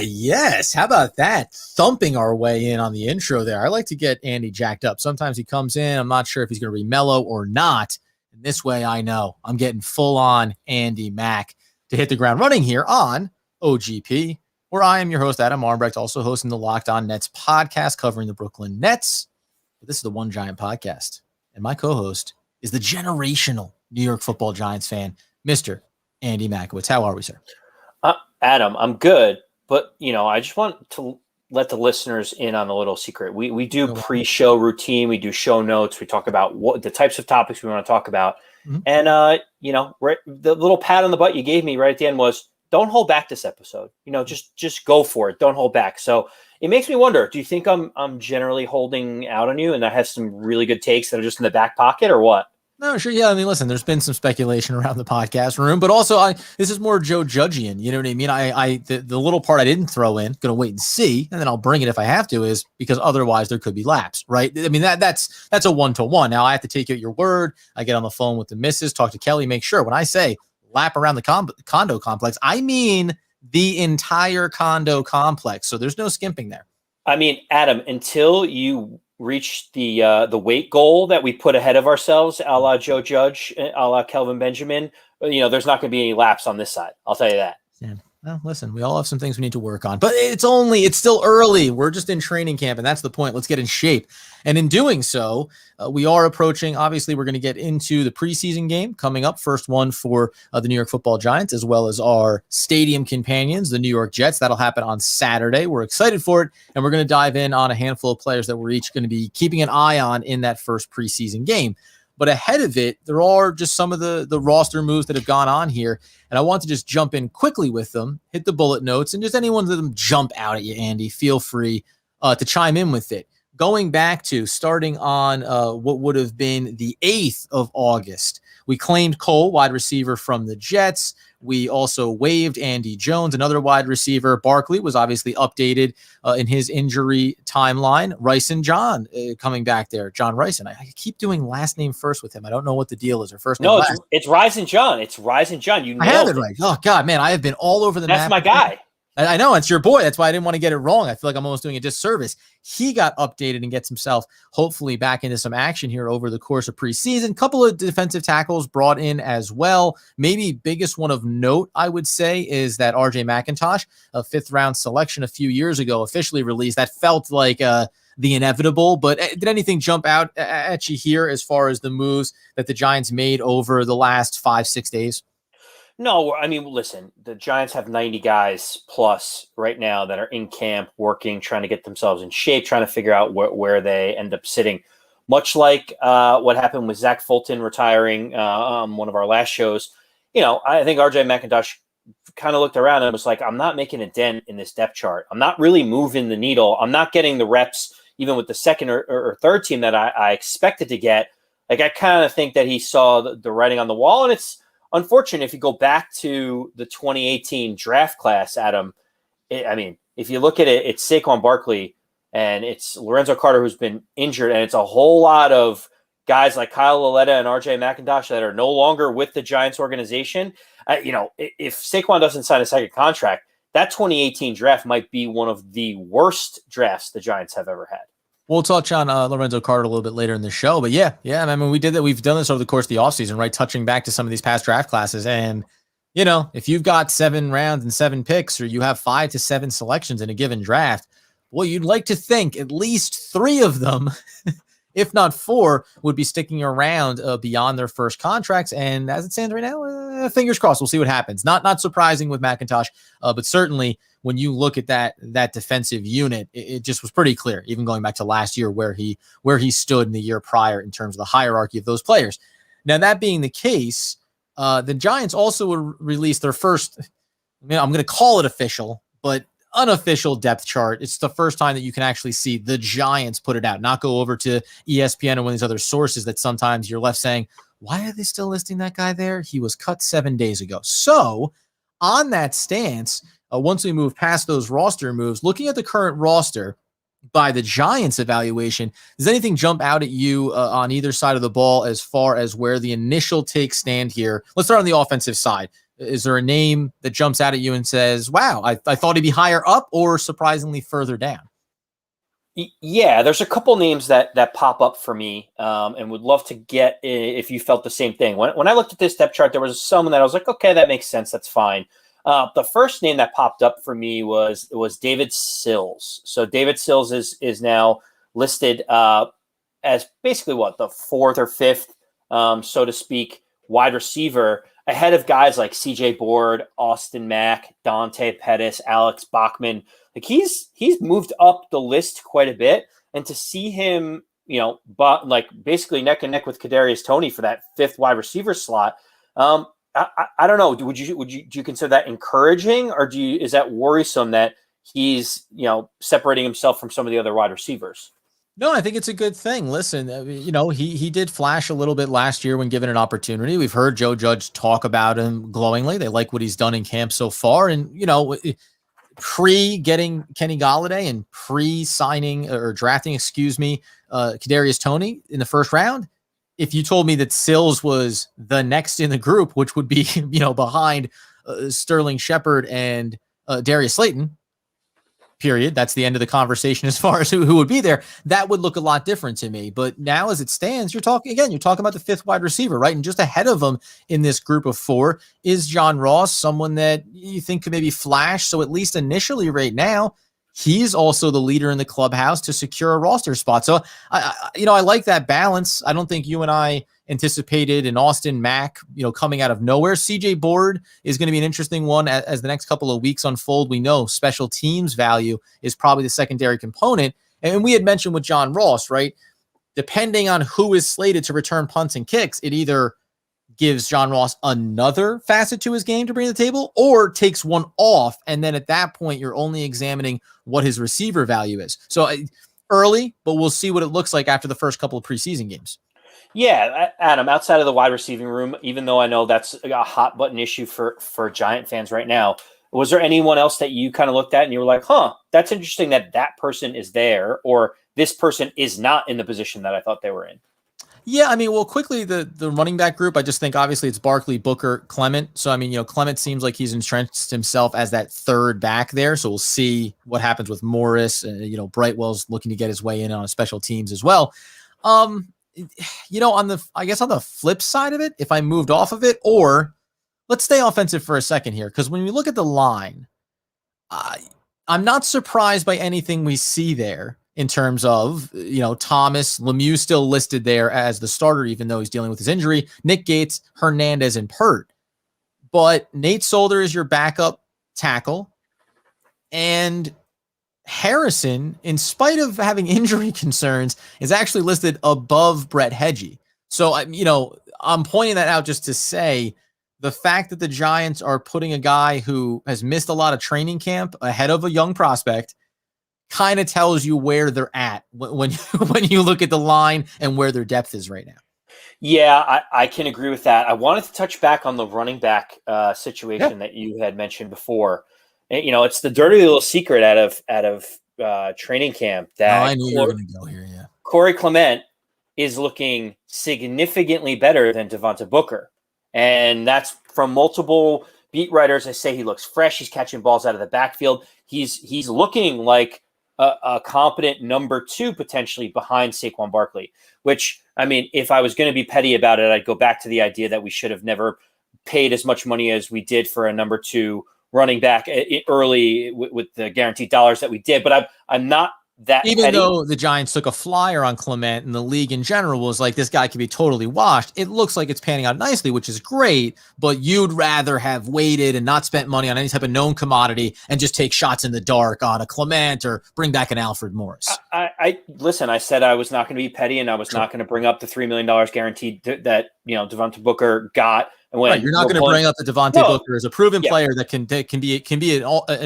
Yes. How about that? Thumping our way in on the intro there. I like to get Andy jacked up. Sometimes he comes in. I'm not sure if he's going to be mellow or not. And this way, I know I'm getting full on Andy Mack to hit the ground running here on OGP, where I am your host, Adam Armbrecht, also hosting the Locked On Nets podcast covering the Brooklyn Nets. But this is the One Giant podcast. And my co-host is the generational New York Football Giants fan, Mr. Andy Mackowitz. How are we, sir? Adam, I'm good. But, I just want to let the listeners in on a little secret. We do pre-show routine. We do show notes. We talk about what the types of topics we want to talk about. Mm-hmm. And, the little pat on the butt you gave me right at the end was, don't hold back this episode. Just go for it. Don't hold back. So it makes me wonder, do you think I'm generally holding out on you and I have some really good takes that are just in the back pocket or what? No, sure. Yeah. I mean, listen, there's been some speculation around the podcast room, but also this is more Joe Judgian. You know what I mean? The little part I didn't throw in, going to wait and see, and then I'll bring it if I have to, is because otherwise there could be laps, right? I mean, that's a one-to-one. Now I have to take you at your word. I get on the phone with the missus, talk to Kelly, make sure when I say lap around the condo complex, I mean the entire condo complex. So there's no skimping there. I mean, Adam, until you reach the weight goal that we put ahead of ourselves, a la Joe Judge, a la Kelvin Benjamin, there's not going to be any laps on this side. I'll tell you that. Yeah. Well, listen, we all have some things we need to work on, but it's still early. We're just in training camp, and that's the point. Let's get in shape. And in doing so, we are approaching, obviously, we're going to get into the preseason game coming up, first one for the New York Football Giants, as well as our stadium companions, the New York Jets. That'll happen on Saturday. We're excited for it, and we're going to dive in on a handful of players that we're each going to be keeping an eye on in that first preseason game. But ahead of it, there are just some of the roster moves that have gone on here. And I want to just jump in quickly with them, hit the bullet notes, and just anyone that them jump out at you, Andy, feel free to chime in with it. Going back to starting on what would have been the 8th of August, we claimed Cole, wide receiver from the Jets. We also waived Andy Jones, another wide receiver. Barkley was obviously updated in his injury timeline. Ryson John coming back there. John Ryson. I keep doing last name first with him. I don't know what the deal is. Or first name last. It's Ryson John. It's Ryson John. You I have it right. Oh, God, man. I have been all over the map. That's my guy. I know, it's your boy. That's why I didn't want to get it wrong. I feel like I'm almost doing a disservice. He got updated and gets himself hopefully back into some action here over the course of preseason. Couple of defensive tackles brought in as well. Maybe biggest one of note, I would say, is that RJ McIntosh, a 5th-round selection a few years ago, officially released. That felt like the inevitable, but did anything jump out at you here as far as the moves that the Giants made over the last 5-6 days? No, I mean, listen, the Giants have 90 guys plus right now that are in camp, working, trying to get themselves in shape, trying to figure out where they end up sitting. Much like what happened with Zach Fulton retiring on one of our last shows. I think RJ McIntosh kind of looked around and was like, I'm not making a dent in this depth chart. I'm not really moving the needle. I'm not getting the reps, even with the second or third team that I expected to get. Like, I kind of think that he saw the writing on the wall, and it's unfortunate. If you go back to the 2018 draft class, Adam, if you look at it, it's Saquon Barkley and it's Lorenzo Carter, who's been injured, and it's a whole lot of guys like Kyle Lauletta and RJ McIntosh that are no longer with the Giants organization. If Saquon doesn't sign a second contract, that 2018 draft might be one of the worst drafts the Giants have ever had. We'll touch on Lorenzo Carter a little bit later in the show, but yeah. I mean, we did that. We've done this over the course of the offseason, right? Touching back to some of these past draft classes. And, if you've got 7 rounds and 7 picks, or you have 5 to 7 selections in a given draft, well, you'd like to think at least 3 of them, if not 4, would be sticking around beyond their first contracts. And as it stands right now, fingers crossed, we'll see what happens. Not surprising with McIntosh, but certainly when you look at that defensive unit, it just was pretty clear, even going back to last year where he stood in the year prior in terms of the hierarchy of those players. Now, that being the case, the Giants also released their first, I'm going to call it official, but unofficial depth chart. It's the first time that you can actually see the Giants put it out, not go over to ESPN or one of these other sources that sometimes you're left saying, why are they still listing that guy there? He was cut 7 days ago. So on that stance, once we move past those roster moves, looking at the current roster by the Giants evaluation, does anything jump out at you on either side of the ball as far as where the initial takes stand here? Let's start on the offensive side. Is there a name that jumps out at you and says, wow, I thought he'd be higher up or surprisingly further down? Yeah, there's a couple names that pop up for me, and would love to get if you felt the same thing. When I looked at this depth chart, there was someone that I was like, okay, that makes sense. That's fine. The first name that popped up for me was David Sills. So David Sills is now listed as basically the fourth or fifth, so to speak, wide receiver, ahead of guys like C.J. Board, Austin Mack, Dante Pettis, Alex Bachman. Like he's moved up the list quite a bit, and to see him, but like basically neck and neck with Kadarius Toney for that fifth wide receiver slot. I don't know. Do you consider that encouraging, or is that worrisome that he's separating himself from some of the other wide receivers? No, I think it's a good thing. Listen, he did flash a little bit last year when given an opportunity. We've heard Joe Judge talk about him glowingly. They like what he's done in camp so far, and pre-getting Kenny Golladay and pre-signing or drafting, Kadarius Toney in the first round, if you told me that Sills was the next in the group, which would be, behind Sterling Shepard and Darius Slayton, period. That's the end of the conversation as far as who would be there. That would look a lot different to me. But now as it stands, you're talking about the fifth wide receiver, right? And just ahead of him in this group of four is John Ross, someone that you think could maybe flash. So at least initially right now, he's also the leader in the clubhouse to secure a roster spot. So I like that balance. I don't think you and I anticipated an Austin Mack, coming out of nowhere. CJ Board is going to be an interesting one as the next couple of weeks unfold. We know special teams value is probably the secondary component. And we had mentioned with John Ross, right? Depending on who is slated to return punts and kicks, it either gives John Ross another facet to his game to bring to the table or takes one off. And then at that point, you're only examining what his receiver value is. So early, but we'll see what it looks like after the first couple of preseason games. Yeah, Adam, outside of the wide receiving room, even though I know that's a hot button issue for Giant fans right now, was there anyone else that you kind of looked at and you were like, that's interesting that person is there, or this person is not in the position that I thought they were in? Yeah, quickly, the running back group, I just think obviously it's Barkley, Booker, Clement. So, Clement seems like he's entrenched himself as that third back there. So we'll see what happens with Morris. Brightwell's looking to get his way in on special teams as well. On the flip side of it, if I moved off of it, or let's stay offensive for a second here, because when we look at the line, I'm not surprised by anything we see there in terms of, Thomas, Lemieux still listed there as the starter, even though he's dealing with his injury, Nick Gates, Hernandez, and Pert. But Nate Solder is your backup tackle, and Harrison, in spite of having injury concerns, is actually listed above Brett Hedgie. So, I'm pointing that out just to say the fact that the Giants are putting a guy who has missed a lot of training camp ahead of a young prospect kind of tells you where they're at when you look at the line and where their depth is right now. Yeah, I can agree with that. I wanted to touch back on the running back situation that you had mentioned before. It's the dirty little secret out of training camp that I knew you were going to go here. Yeah, Corey Clement is looking significantly better than Devonta Booker, and that's from multiple beat writers. I say he looks fresh. He's catching balls out of the backfield. He's looking like a competent number two potentially behind Saquon Barkley. Which, if I was going to be petty about it, I'd go back to the idea that we should have never paid as much money as we did for a number two running back early with the guaranteed dollars that we did. But I'm not that even petty. Though the Giants took a flyer on Clement and the league in general was like, this guy could be totally washed. It looks like it's panning out nicely, which is great, but you'd rather have waited and not spent money on any type of known commodity and just take shots in the dark on a Clement or bring back an Alfred Morris. Listen, I said I was not going to be petty and I was not going to bring up the $3 million guaranteed that, Devonta Booker got. Right, you're not going to bring up the Devontae Booker as a proven player that can be an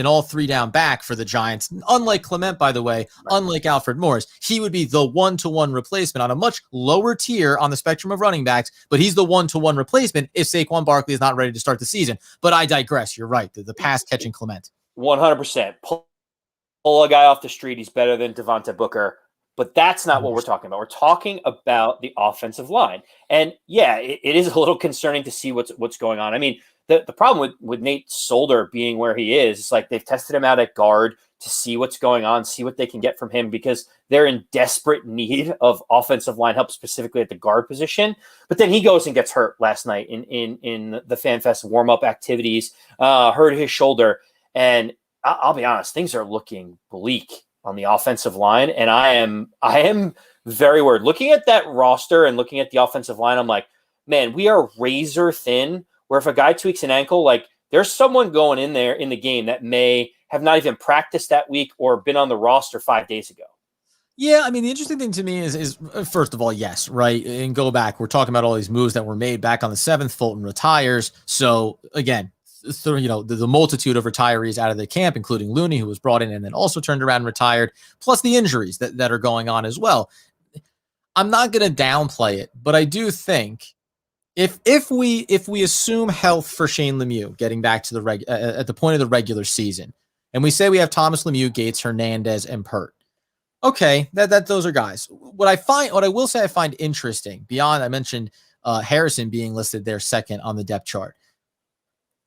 all three down back for the Giants. Unlike Clement, by the way, unlike Alfred Morris, he would be the 1-to-1 replacement on a much lower tier on the spectrum of running backs. But he's the 1-to-1 replacement if Saquon Barkley is not ready to start the season. But I digress. You're right. The pass catching Clement. 100%. Pull a guy off the street. He's better than Devonta Booker. But that's not what we're talking about. We're talking about the offensive line. And yeah, it is a little concerning to see what's going on. The problem with Nate Solder being where he is like they've tested him out at guard to see what's going on, see what they can get from him because they're in desperate need of offensive line help, specifically at the guard position. But then he goes and gets hurt last night in the FanFest warm-up activities, hurt his shoulder. And I'll be honest, things are looking bleak on the offensive line. And I am very worried. Looking at that roster and looking at the offensive line, I'm like, man, we are razor thin where if a guy tweaks an ankle, like there's someone going in there in the game that may have not even practiced that week or been on the roster 5 days ago. Yeah, I mean, the interesting thing to me is first of all, yes, right? And go back. We're talking about all these moves that were made back on the 7th. Fulton retires. So again, the multitude of retirees out of the camp, including Looney, who was brought in and then also turned around and retired, plus the injuries that are going on as well. I'm not going to downplay it, but I do think if we assume health for Shane Lemieux getting back to the at the point of the regular season, and we say we have Thomas Lemieux, Gates, Hernandez, and Pert. Okay, that those are guys. What I will say I find interesting beyond I mentioned Harrison being listed there second on the depth chart.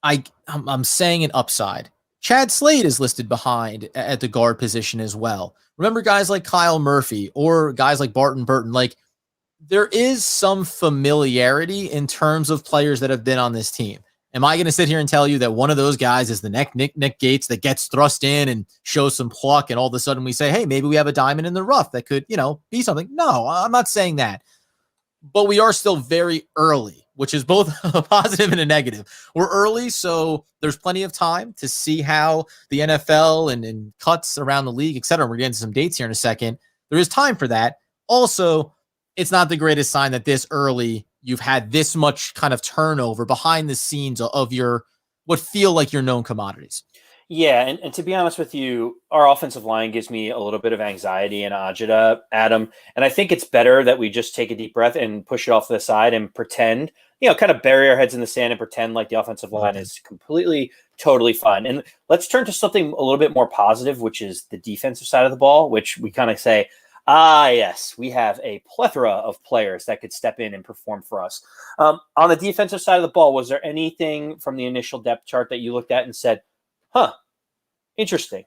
I'm saying an upside. Chad Slade is listed behind at the guard position as well. Remember guys like Kyle Murphy or guys like Barton Burton. Like there is some familiarity in terms of players that have been on this team. Am I going to sit here and tell you that one of those guys is the Nick Gates that gets thrust in and shows some pluck and all of a sudden we say, hey, maybe we have a diamond in the rough that could, be something? No, I'm not saying that. But we are still very early, which is both a positive and a negative. We're early, so there's plenty of time to see how the NFL and cuts around the league, et cetera. We're getting to some dates here in a second. There is time for that. Also, it's not the greatest sign that this early you've had this much kind of turnover behind the scenes of your what feel like your known commodities. Yeah, and to be honest with you, our offensive line gives me a little bit of anxiety and agita, Adam. And I think it's better that we just take a deep breath and push it off to the side and pretend, kind of bury our heads in the sand and pretend like the offensive line is completely, totally fine. And let's turn to something a little bit more positive, which is the defensive side of the ball, which we kind of say, yes, we have a plethora of players that could step in and perform for us. On the defensive side of the ball, was there anything from the initial depth chart that you looked at and said, interesting?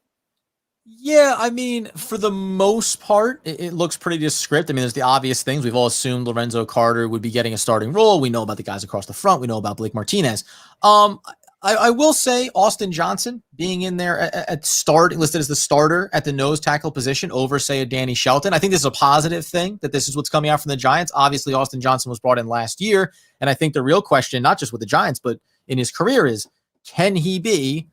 Yeah, I mean, for the most part, it looks pretty descript. I mean, there's the obvious things. We've all assumed Lorenzo Carter would be getting a starting role. We know about the guys across the front. We know about Blake Martinez. I will say Austin Johnson being in there at start, listed as the starter at the nose tackle position over, say, a Danny Shelton. I think this is a positive thing that this is what's coming out from the Giants. Obviously, Austin Johnson was brought in last year. And I think the real question, not just with the Giants, but in his career is, can he be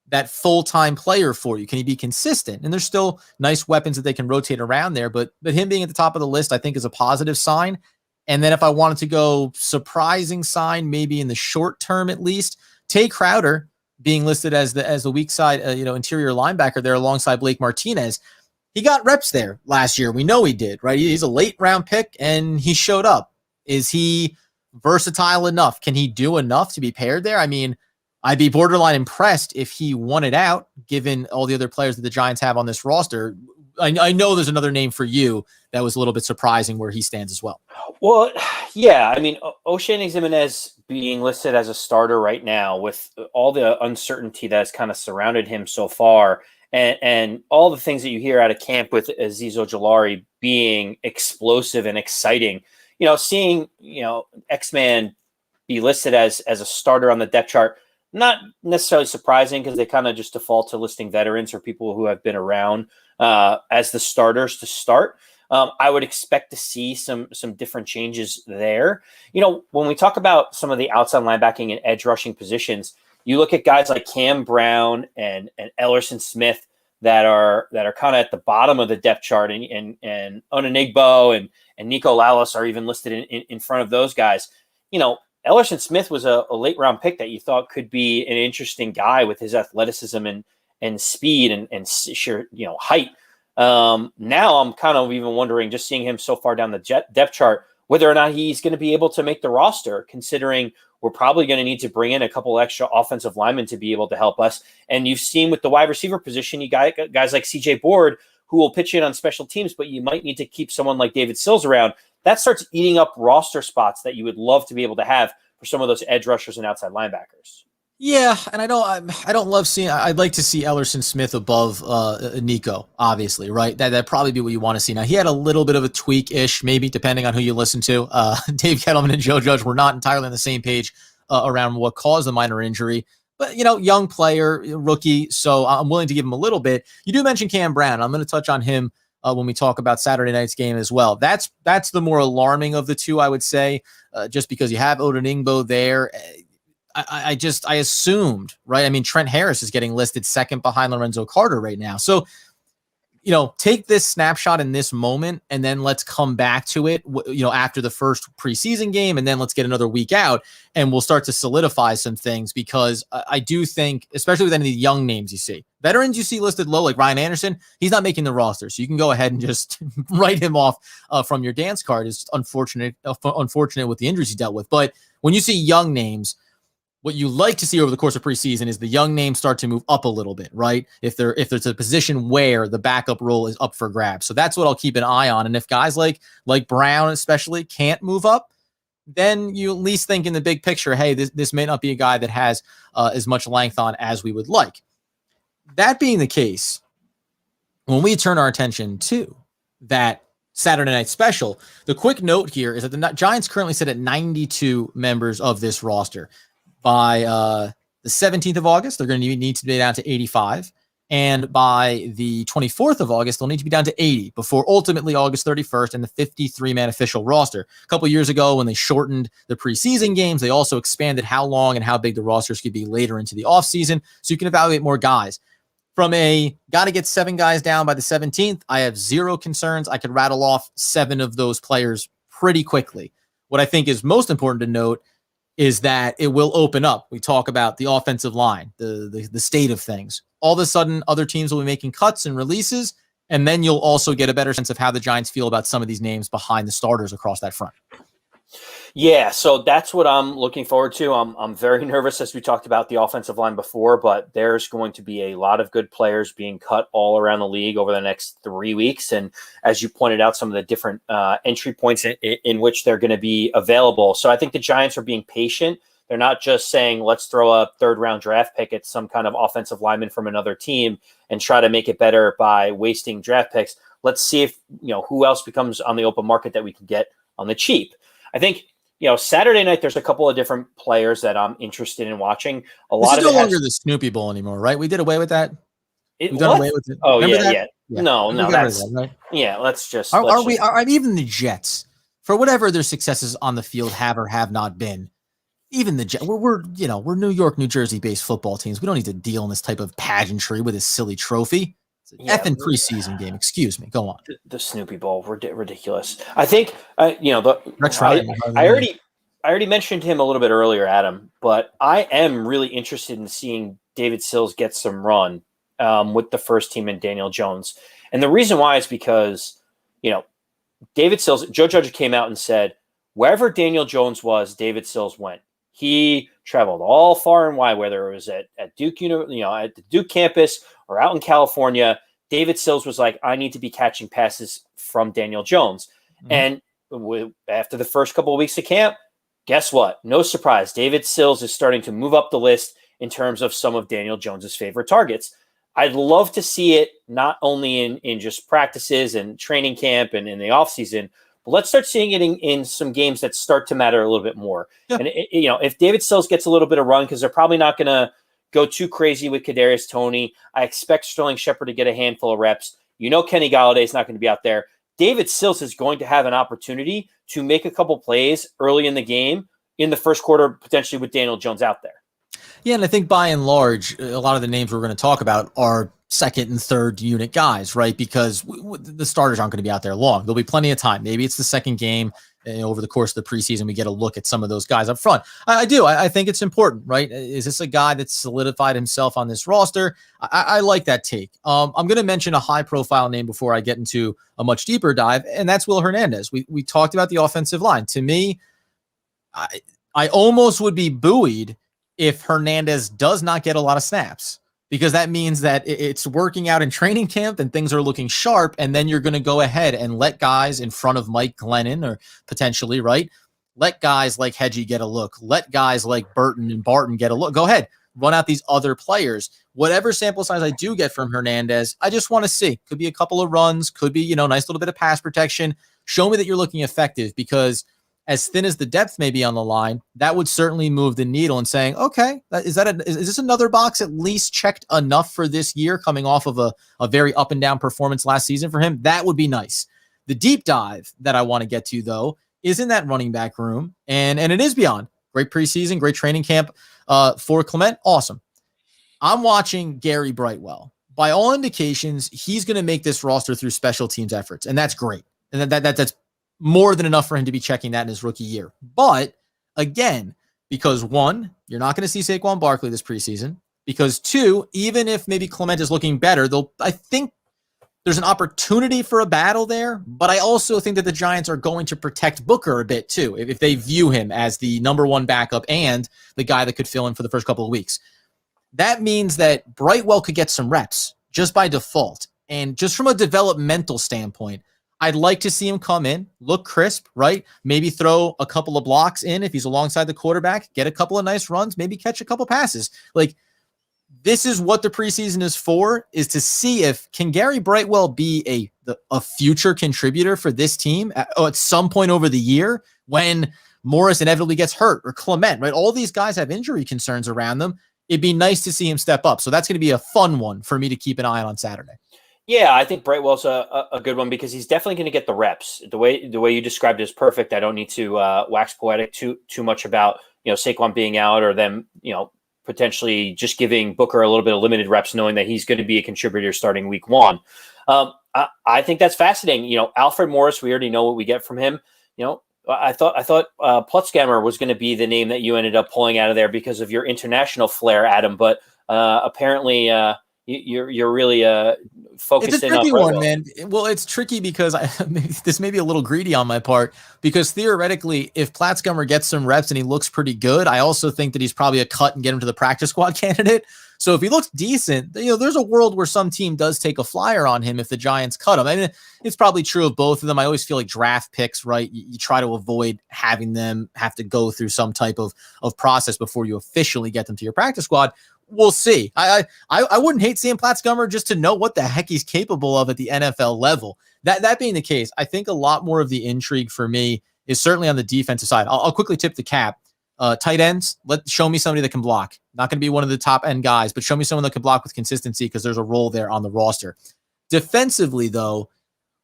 that full-time player for you? Can he be consistent? And there's still nice weapons that they can rotate around there, but him being at the top of the list, I think is a positive sign. And then if I wanted to go surprising sign, maybe in the short term at least, Tay Crowder being listed as the weak side, interior linebacker there alongside Blake Martinez. He got reps there last year. We know he did, right? He's a late round pick and he showed up. Is he versatile enough? Can he do enough to be paired there? I mean, I'd be borderline impressed if he won it out, given all the other players that the Giants have on this roster. I know there's another name for you that was a little bit surprising where he stands as well. Well, yeah. I mean, O'Shane Ximenez being listed as a starter right now with all the uncertainty that has kind of surrounded him so far and all the things that you hear out of camp with Azeez Ojulari being explosive and exciting, seeing, X-Man be listed as a starter on the depth chart, not necessarily surprising because they kind of just default to listing veterans or people who have been around as the starters to start. I would expect to see some different changes there. When we talk about some of the outside linebacking and edge rushing positions, you look at guys like Cam Brown and Ellerson Smith that are kind of at the bottom of the depth chart, and Onenigbo and Nico Lalas are even listed in front of those guys. Ellerson Smith was a late round pick that you thought could be an interesting guy with his athleticism and speed and sheer height. Now I'm kind of even wondering, just seeing him so far down the depth chart, whether or not he's going to be able to make the roster, considering we're probably going to need to bring in a couple extra offensive linemen to be able to help us. And you've seen with the wide receiver position, you got guys like CJ Board who will pitch in on special teams, but you might need to keep someone like David Sills around. That starts eating up roster spots that you would love to be able to have for some of those edge rushers and outside linebackers. Yeah, and I don't love seeing. I'd like to see Ellerson Smith above Nico, obviously, right? That'd probably be what you want to see. Now he had a little bit of a tweak ish, maybe depending on who you listen to. Dave Kettleman and Joe Judge were not entirely on the same page around what caused the minor injury, but young player, rookie, so I'm willing to give him a little bit. You do mention Cam Brown. I'm going to touch on him when we talk about Saturday night's game as well. That's the more alarming of the two, I would say, just because you have Odiningbo there. I assumed, right? I mean, Trent Harris is getting listed second behind Lorenzo Carter right now. So, take this snapshot in this moment, and then let's come back to it, after the first preseason game, and then let's get another week out, and we'll start to solidify some things, because I do think, especially with any of the young names you see, veterans you see listed low, like Ryan Anderson, he's not making the roster. So you can go ahead and just write him off from your dance card. It's unfortunate with the injuries he dealt with. But when you see young names, what you like to see over the course of preseason is the young names start to move up a little bit, right? If there's a position where the backup role is up for grabs. So that's what I'll keep an eye on. And if guys like Brown especially can't move up, then you at least think in the big picture, hey, this may not be a guy that has as much length on as we would like. That being the case, when we turn our attention to that Saturday night special, the quick note here is that the Giants currently sit at 92 members of this roster. By the 17th of August, they're going to need to be down to 85. And by the 24th of August, they'll need to be down to 80 before ultimately August 31st and the 53-man official roster. A couple of years ago, when they shortened the preseason games, they also expanded how long and how big the rosters could be later into the offseason, so you can evaluate more guys. From a got to get 7 guys down by the 17th, I have zero concerns. I could rattle off 7 of those players pretty quickly. What I think is most important to note is that it will open up. We talk about the offensive line, the state of things. All of a sudden, other teams will be making cuts and releases, and then you'll also get a better sense of how the Giants feel about some of these names behind the starters across that front. Yeah, so that's what I'm looking forward to. I'm very nervous, as we talked about the offensive line before, but there's going to be a lot of good players being cut all around the league over the next 3 weeks. And as you pointed out, some of the different entry points in which they're going to be available. So I think the Giants are being patient. They're not just saying, let's throw a 3rd-round draft pick at some kind of offensive lineman from another team and try to make it better by wasting draft picks. Let's see if, who else becomes on the open market that we can get on the cheap. I think, Saturday night, there's a couple of different players that I'm interested in watching. This is no longer the Snoopy Bowl anymore, right? We did away with that. We've done away with it. Oh, yeah. No, that's right. Yeah. Let's just. Are even the Jets, for whatever their successes on the field have or have not been, even the Jets, we're New York, New Jersey based football teams. We don't need to deal in this type of pageantry with this silly trophy. Effing preseason game. Excuse me. Go on. The Snoopy Bowl, ridiculous. I think Rex Ryan. I already mentioned him a little bit earlier, Adam, but I am really interested in seeing David Sills get some run with the first team and Daniel Jones. And the reason why is because David Sills, Joe Judge came out and said wherever Daniel Jones was, David Sills went. He traveled all far and wide, whether it was at Duke, at the Duke campus or out in California. David Sills was like, I need to be catching passes from Daniel Jones. Mm-hmm. And after the first couple of weeks of camp, guess what? No surprise. David Sills is starting to move up the list in terms of some of Daniel Jones's favorite targets. I'd love to see it not only in just practices and training camp and in the offseason, but let's start seeing it in some games that start to matter a little bit more. Yeah. And, if David Sills gets a little bit of run, because they're probably not going to go too crazy with Kadarius Toney. I expect Sterling Shepard to get a handful of reps. Kenny Galladay is not going to be out there. David Sills is going to have an opportunity to make a couple plays early in the game in the first quarter, potentially with Daniel Jones out there. Yeah, and I think by and large, a lot of the names we're going to talk about are second and third unit guys, right? Because the starters aren't going to be out there long. There'll be plenty of time. Maybe it's the second game over the course of the preseason. We get a look at some of those guys up front. I do. I think it's important, right? Is this a guy that's solidified himself on this roster? I like that take. I'm going to mention a high-profile name before I get into a much deeper dive, and that's Will Hernandez. We talked about the offensive line. To me, I almost would be buoyed if Hernandez does not get a lot of snaps, because that means that it's working out in training camp and things are looking sharp. And then you're going to go ahead and let guys in front of Mike Glennon, or potentially, right? Let guys like Hedgie get a look. Let guys like Burton and Barton get a look. Go ahead. run out these other players. Whatever sample size I do get from Hernandez, I just want to see. Could be a couple of runs, could be, nice little bit of pass protection. Show me that you're looking effective, because as thin as the depth may be on the line, that would certainly move the needle and saying, okay, is this another box at least checked enough for this year, coming off of a very up and down performance last season for him? That would be nice. The deep dive that I want to get to, though, is in that running back room, and it is beyond. Great preseason, great training camp for Clement. Awesome. I'm watching Gary Brightwell. By all indications, he's going to make this roster through special teams efforts, and that's great. And that's more than enough for him to be checking that in his rookie year. But again, because one, you're not going to see Saquon Barkley this preseason. Because two, even if maybe Clement is looking better, I think there's an opportunity for a battle there. But I also think that the Giants are going to protect Booker a bit too, if they view him as the number one backup and the guy that could fill in for the first couple of weeks. That means that Brightwell could get some reps just by default. And just from a developmental standpoint, I'd like to see him come in, look crisp, right? Maybe throw a couple of blocks in if he's alongside the quarterback, get a couple of nice runs, maybe catch a couple passes. Like, this is what the preseason is for, is to see if can Gary Brightwell be a future contributor for this team at some point over the year when Morris inevitably gets hurt, or Clement, right? All these guys have injury concerns around them. It'd be nice to see him step up. So that's going to be a fun one for me to keep an eye on Saturday. Yeah, I think Brightwell's a good one, because he's definitely going to get the reps. The way you described it is perfect. I don't need to wax poetic too much about Saquon being out, or them potentially just giving Booker a little bit of limited reps, knowing that he's going to be a contributor starting week one. I think that's fascinating. Alfred Morris, we already know what we get from him. I thought Putzgammer was going to be the name that you ended up pulling out of there because of your international flair, Adam. But apparently you're really focused. It's a tricky one, man. Well, it's tricky because this may be a little greedy on my part, because theoretically, if Platzgummer gets some reps and he looks pretty good, I also think that he's probably a cut and get him to the practice squad candidate. So if he looks decent, there's a world where some team does take a flyer on him if the Giants cut him. I mean, it's probably true of both of them. I always feel like draft picks, right? You try to avoid having them have to go through some type of process before you officially get them to your practice squad. We'll see. I wouldn't hate seeing Platzgummer just to know what the heck he's capable of at the NFL level. That being the case, I think a lot more of the intrigue for me is certainly on the defensive side. I'll quickly tip the cap. Tight ends, show me somebody that can block. Not going to be one of the top end guys, but show me someone that can block with consistency, because there's a role there on the roster. Defensively, though,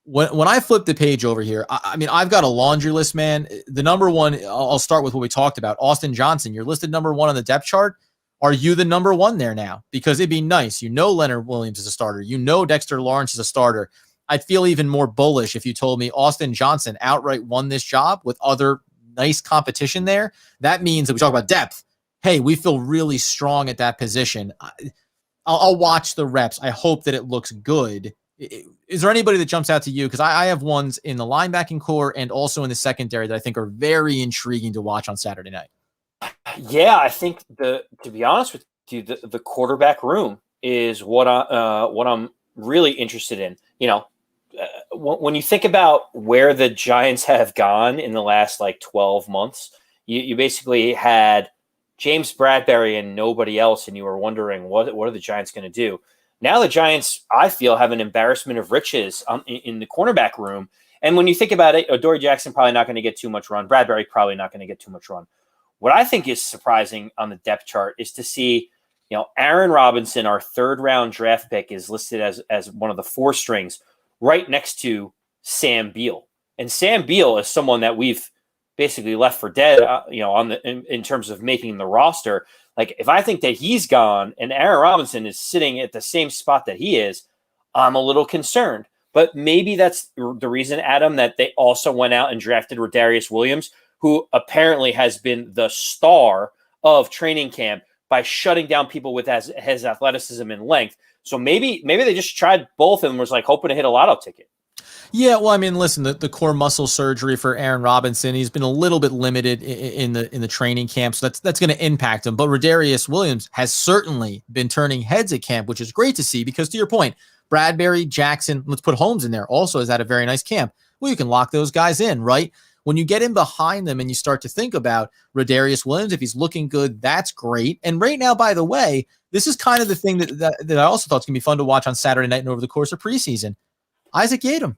when I flip the page over here, I mean, I've got a laundry list, man. The number one, I'll start with what we talked about. Austin Johnson, you're listed number one on the depth chart. Are you the number one there now? Because it'd be nice. Leonard Williams is a starter. Dexter Lawrence is a starter. I'd feel even more bullish if you told me Austin Johnson outright won this job with other nice competition there. That means that we talk about depth. Hey, we feel really strong at that position. I'll watch the reps. I hope that it looks good. Is there anybody that jumps out to you? Because I have ones in the linebacking core and also in the secondary that I think are very intriguing to watch on Saturday night. Yeah, I think to be honest with you, the quarterback room is what I'm really interested in. When you think about where the Giants have gone in the last 12 months, you basically had James Bradberry and nobody else, and you were wondering what are the Giants going to do. Now the Giants, I feel, have an embarrassment of riches in the cornerback room. And when you think about it, Adoree Jackson probably not going to get too much run. Bradberry probably not going to get too much run. What I think is surprising on the depth chart is to see, Aaron Robinson, our third-round draft pick, is listed as one of the four strings right next to Sam Beal. And Sam Beal is someone that we've basically left for dead, in terms of making the roster. If I think that he's gone and Aaron Robinson is sitting at the same spot that he is, I'm a little concerned. But maybe that's the reason, Adam, that they also went out and drafted Rodarius Williams, who apparently has been the star of training camp by shutting down people with his athleticism and length. So maybe they just tried both and was hoping to hit a lotto ticket. Yeah, well, I mean, listen, the core muscle surgery for Aaron Robinson, he's been a little bit limited in the training camp, so that's going to impact him. But Rodarius Williams has certainly been turning heads at camp, which is great to see, because to your point, Bradberry, Jackson, let's put Holmes in there, also has had a very nice camp. Well, you can lock those guys in, right? when you get in behind them and you start to think about Rodarius Williams, if he's looking good, that's great. And right now, by the way, this is kind of the thing that I also thought was going to be fun to watch on Saturday night and over the course of preseason. Isaac Yiadom.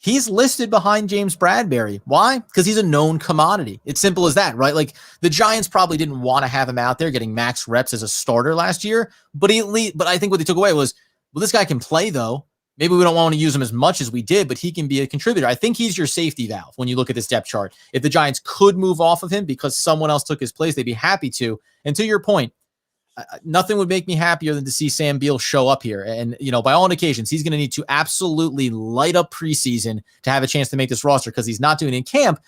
He's listed behind James Bradbury. Why? Because he's a known commodity. It's simple as that, right? Like the Giants probably didn't want to have him out there getting max reps as a starter last year, but I think what they took away was, well, this guy can play though. Maybe we don't want to use him as much as we did, but he can be a contributor. I think he's your safety valve when you look at this depth chart. If the Giants could move off of him because someone else took his place, they'd be happy to. And to your point, nothing would make me happier than to see Sam Beal show up here. And, by all indications, he's going to need to absolutely light up preseason to have a chance to make this roster because he's not doing it in camp.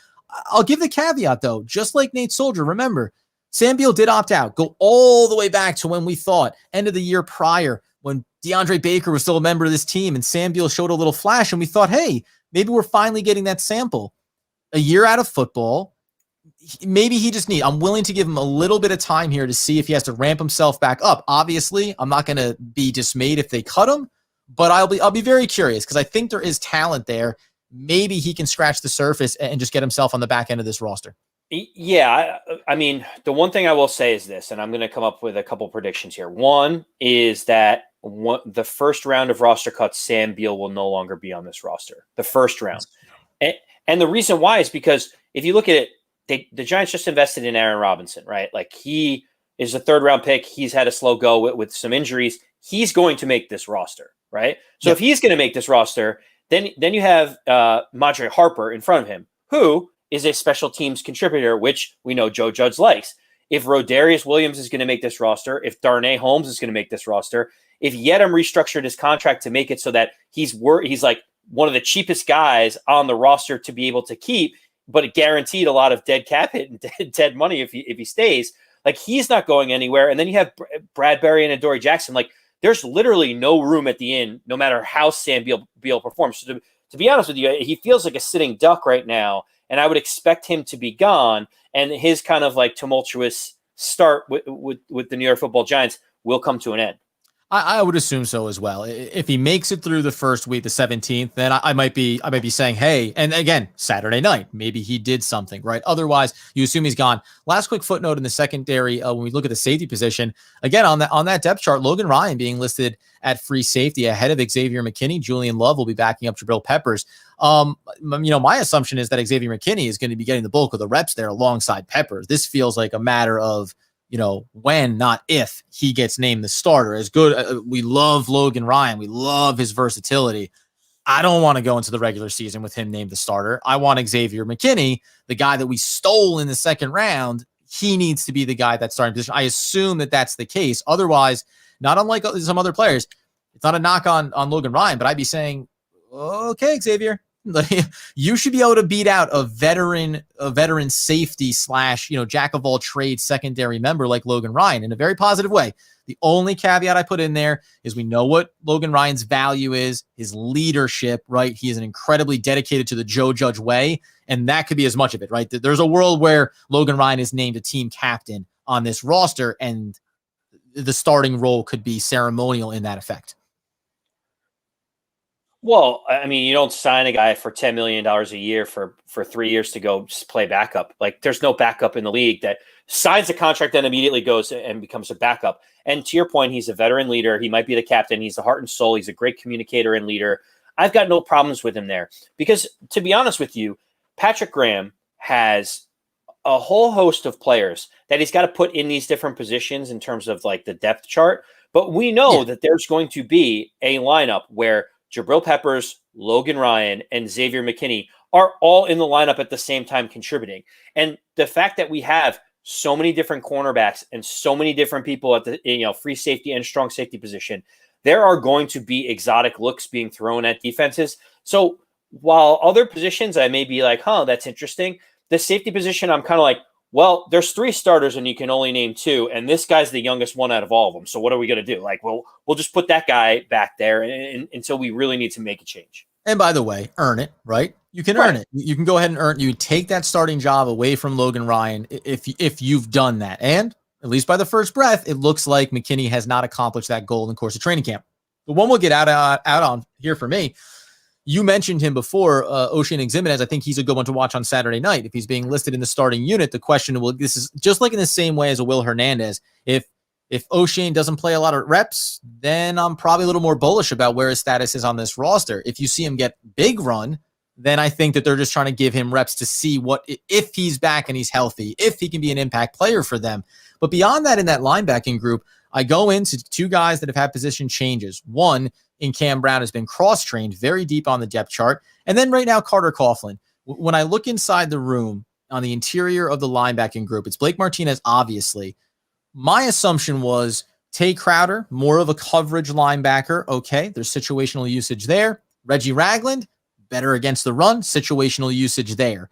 I'll give the caveat, though, just like Nate Soldier, remember, Sam Beal did opt out. Go all the way back to when we thought, end of the year prior, when DeAndre Baker was still a member of this team and Sam Beal showed a little flash, and we thought, hey, maybe we're finally getting that sample. A year out of football, maybe he just I'm willing to give him a little bit of time here to see if he has to ramp himself back up. Obviously, I'm not going to be dismayed if they cut him, but I'll be very curious because I think there is talent there. Maybe he can scratch the surface and just get himself on the back end of this roster. Yeah, I mean, the one thing I will say is this, and I'm going to come up with a couple predictions here. One is that the first round of roster cuts, Sam Beal will no longer be on this roster. The first round. And the reason why is because if you look at it, the Giants just invested in Aaron Robinson, right? Like he is a third-round pick. He's had a slow go with some injuries. He's going to make this roster, right? So if he's going to make this roster, then you have Madre Harper in front of him, who is a special teams contributor, which we know Joe Judge likes. If Rodarius Williams is going to make this roster, if Darnay Holmes is going to make this roster, if Yiadom restructured his contract to make it so that he's like one of the cheapest guys on the roster to be able to keep, but it guaranteed a lot of dead cap hit and dead money if he stays, like he's not going anywhere. And then you have Bradbury and Adoree Jackson. Like there's literally no room at the end, no matter how Sam Beal performs. So to be honest with you, he feels like a sitting duck right now. And I would expect him to be gone. And his kind of like tumultuous start with the New York Football Giants will come to an end. I would assume so as well. If he makes it through the first week, the 17th, then I might be saying, hey, and again, Saturday night, maybe he did something, right? Otherwise, you assume he's gone. Last quick footnote in the secondary, when we look at the safety position, again, on that depth chart, Logan Ryan being listed at free safety ahead of Xavier McKinney. Julian Love will be backing up Jabril Peppers. My assumption is that Xavier McKinney is going to be getting the bulk of the reps there alongside Peppers. This feels like a matter of, when, not if, he gets named the starter. As good, we love Logan Ryan. We love his versatility. I don't want to go into the regular season with him named the starter. I want Xavier McKinney, the guy that we stole in the second round. He needs to be the guy that's starting position. I assume that that's the case. Otherwise, not unlike some other players, it's not a knock on Logan Ryan, but I'd be saying, okay, Xavier, you should be able to beat out a veteran safety / jack of all trades secondary member like Logan Ryan in a very positive way. The only caveat I put in there is we know what Logan Ryan's value is, his leadership, right? He is an incredibly dedicated to the Joe Judge way, and that could be as much of it, right? There's a world where Logan Ryan is named a team captain on this roster, and the starting role could be ceremonial in that effect. Well, I mean, you don't sign a guy for $10 million a year for 3 years to go play backup. Like there's no backup in the league that signs a contract and immediately goes and becomes a backup. And to your point, he's a veteran leader. He might be the captain. He's the heart and soul. He's a great communicator and leader. I've got no problems with him there because, to be honest with you, Patrick Graham has a whole host of players that he's got to put in these different positions in terms of like the depth chart. But we know that there's going to be a lineup where Jabril Peppers, Logan Ryan, and Xavier McKinney are all in the lineup at the same time contributing. And the fact that we have so many different cornerbacks and so many different people at the free safety and strong safety position, there are going to be exotic looks being thrown at defenses. So while other positions I may be like, that's interesting, the safety position I'm kind of like, well, there's 3 starters and you can only name 2, and this guy's the youngest one out of all of them. So what are we going to do? Like, we'll just put that guy back there until we really need to make a change. And by the way, earn it, right? You can earn it. You can go ahead and earn. You take that starting job away from Logan Ryan if you've done that. And at least by the first breath, it looks like McKinney has not accomplished that goal in the course of training camp. The one we'll get out on here for me, You mentioned him before, Ocean Ximenez. I think he's a good one to watch on Saturday night. If he's being listed in the starting unit, the question will, this is just like in the same way as a Will Hernandez. If O'Shane doesn't play a lot of reps, then I'm probably a little more bullish about where his status is on this roster. If you see him get big run, then I think that they're just trying to give him reps to see what, if he's back and he's healthy, if he can be an impact player for them. But beyond that, in that linebacking group, I go into two guys that have had position changes. One in Cam Brown has been cross-trained very deep on the depth chart. And then right now, Carter Coughlin. When I look inside the room on the interior of the linebacking group, it's Blake Martinez, obviously. My assumption was Tay Crowder, more of a coverage linebacker. Okay, there's situational usage there. Reggie Ragland, better against the run, situational usage there.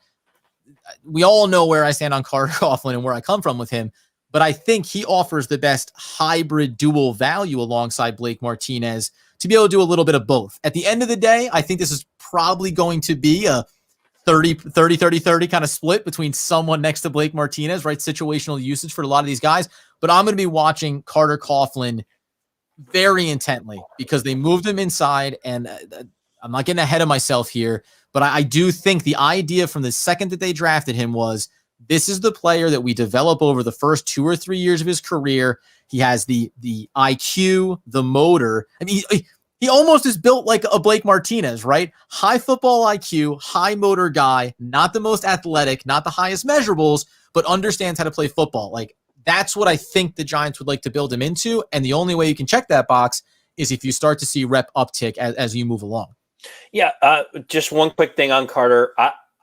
We all know where I stand on Carter Coughlin and where I come from with him, but I think he offers the best hybrid dual value alongside Blake Martinez to be able to do a little bit of both. At the end of the day, I think this is probably going to be a 30 kind of split between someone next to Blake Martinez, right? Situational usage for a lot of these guys. But I'm going to be watching Carter Coughlin very intently because they moved him inside, and I'm not getting ahead of myself here, but I do think the idea from the second that they drafted him was this is the player that we develop over the first 2 or 3 years of his career. He has the IQ, the motor. I mean, he almost is built like a Blake Martinez, right? High football IQ, high motor guy, not the most athletic, not the highest measurables, but understands how to play football. Like, that's what I think the Giants would like to build him into. And the only way you can check that box is if you start to see rep uptick as you move along. Yeah. Just one quick thing on Carter.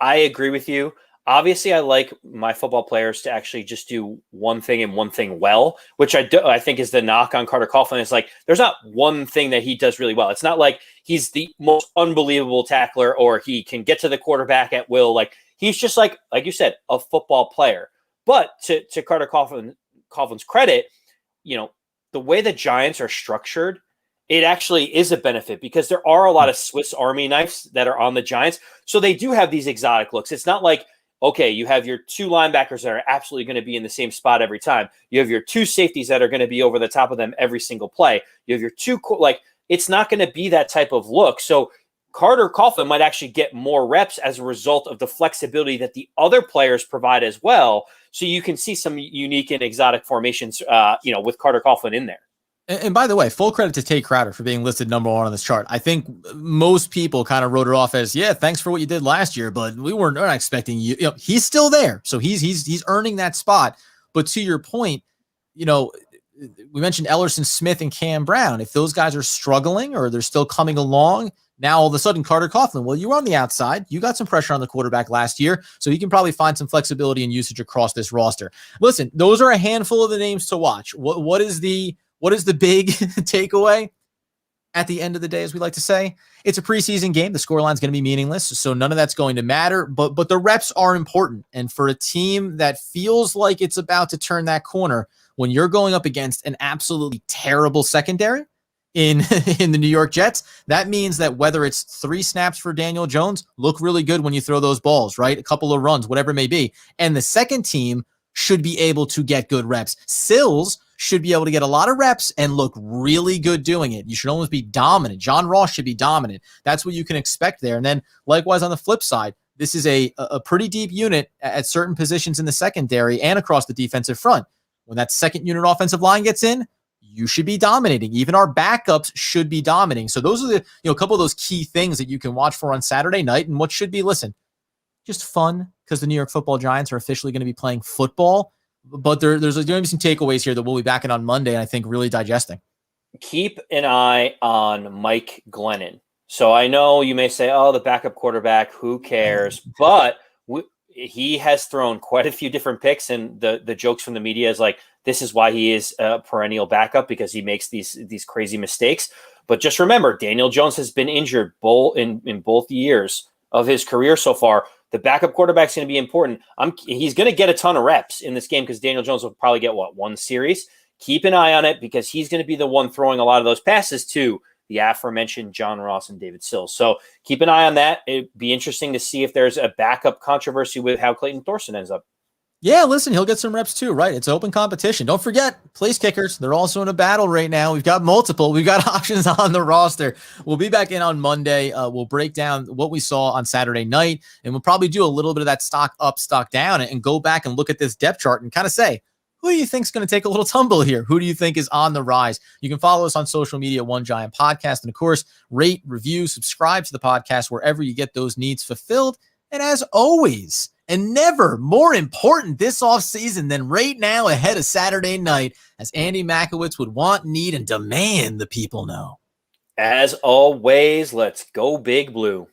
I agree with you. Obviously, I like my football players to actually just do one thing and one thing well, which I think is the knock on Carter Coughlin. It's like there's not one thing that he does really well. It's not like he's the most unbelievable tackler or he can get to the quarterback at will. Like he's just like you said, a football player. But to Carter Coughlin's credit, the way the Giants are structured, it actually is a benefit because there are a lot of Swiss Army knives that are on the Giants. So they do have these exotic looks. It's not like, okay, you have your two linebackers that are absolutely going to be in the same spot every time. You have your two safeties that are going to be over the top of them every single play. You have your two, it's not going to be that type of look. So Carter Coughlin might actually get more reps as a result of the flexibility that the other players provide as well. So you can see some unique and exotic formations, with Carter Coughlin in there. And by the way, full credit to Tay Crowder for being listed number 1 on this chart. I think most people kind of wrote it off as, yeah, thanks for what you did last year, but we're not expecting you. He's still there, so he's earning that spot. But to your point, we mentioned Ellerson Smith and Cam Brown. If those guys are struggling or they're still coming along, now all of a sudden Carter Coughlin, well, you were on the outside. You got some pressure on the quarterback last year, so he can probably find some flexibility and usage across this roster. Listen, those are a handful of the names to watch. What is the big takeaway? At the end of the day, as we like to say, it's a preseason game. The scoreline is going to be meaningless, so none of that's going to matter. But the reps are important. And for a team that feels like it's about to turn that corner, when you're going up against an absolutely terrible secondary in the New York Jets, that means that whether it's 3 snaps for Daniel Jones, look really good when you throw those balls, right? A couple of runs, whatever it may be. And the second team should be able to get good reps. Sills should be able to get a lot of reps and look really good doing it. You should almost be dominant. John Ross should be dominant. That's what you can expect there. And then likewise on the flip side, this is a pretty deep unit at certain positions in the secondary and across the defensive front. When that second unit offensive line gets in, you should be dominating. Even our backups should be dominating. So those are a couple of those key things that you can watch for on Saturday night and what should be, just fun because the New York Football Giants are officially going to be playing football. But there's going to be some takeaways here that we'll be back in on Monday and I think really digesting. Keep an eye on Mike Glennon. So I know you may say, oh, the backup quarterback, who cares? But he has thrown quite a few different picks, and the jokes from the media is like, this is why he is a perennial backup because he makes these crazy mistakes. But just remember, Daniel Jones has been injured in both years of his career so far. The backup quarterback is going to be important. He's going to get a ton of reps in this game because Daniel Jones will probably get, one series? Keep an eye on it because he's going to be the one throwing a lot of those passes to the aforementioned John Ross and David Sills. So keep an eye on that. It'd be interesting to see if there's a backup controversy with how Clayton Thorson ends up. Yeah, listen, he'll get some reps too, right? It's open competition. Don't forget, place kickers. They're also in a battle right now. We've got multiple. We've got options on the roster. We'll be back in on Monday. We'll break down what we saw on Saturday night, and we'll probably do a little bit of that stock up, stock down, and go back and look at this depth chart and kind of say, who do you think is going to take a little tumble here? Who do you think is on the rise? You can follow us on social media, One Giant Podcast, and of course, rate, review, subscribe to the podcast wherever you get those needs fulfilled. And as always, and never more important this offseason than right now ahead of Saturday night, as Andy Makowitz would want, need, and demand the people know. As always, let's go Big Blue.